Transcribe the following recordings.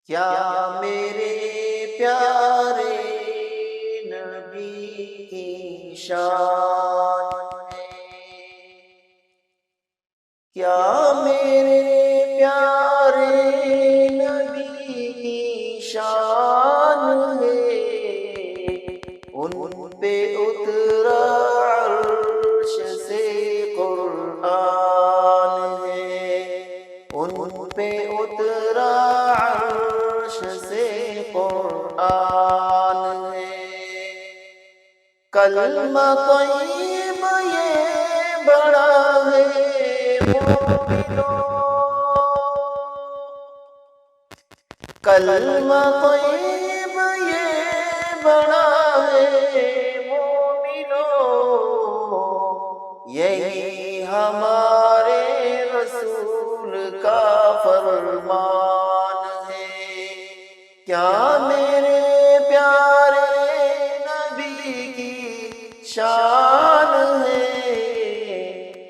کیا میرے پیارے نبی کی شان ہے، کیا میرے پیارے نبی کی شان ہے، ان پہ اترا عرش سے قرآن ہے، ان پہ اترا عرش سے قرآن ہے۔ کلمہ طیب یہ بڑا ہے مومنو، کلمہ طیب یہ بڑا ہے مومنو، یہی ہمارے رسول کا فرمان ہے۔ کیا میرے پیارے نبی کی شان ہے،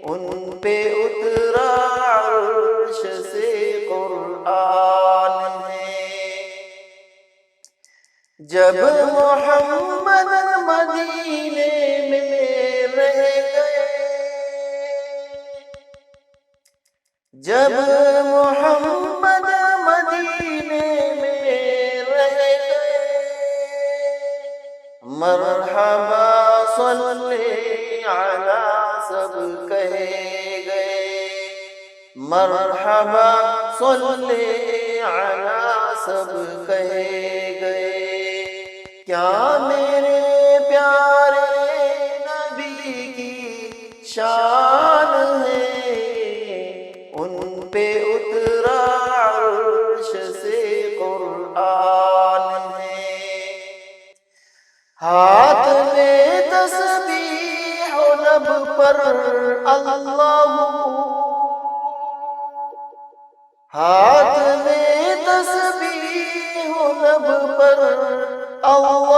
ان پہ اترا عرش سے قرآن ہے۔ جب محمد مدینے میں رہ گئے، جب محمد مدینے میں رہ گئے، مرحبا صلی علی سب کہے گئے، مرحبا صلی علی سب کہے گئے۔ کیا میرے پیارے نبی کی شان ہے، ان پہ اترا عرش سے قرآن ہے۔ ہاتھ میں تسبیح و لب پر اللہ، ہاتھ میں تسبیح و لب پر اللہ،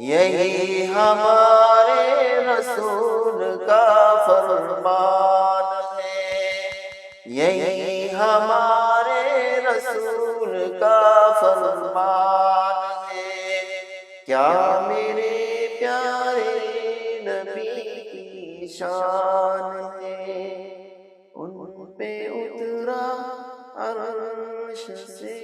یہی ہمارے رسول کا فرمان ہے، یہی ہمارے رسول کا فرمان ہے۔ کیا میرے پیارے نبی کی شان ہے، ان پہ اترا عرش سے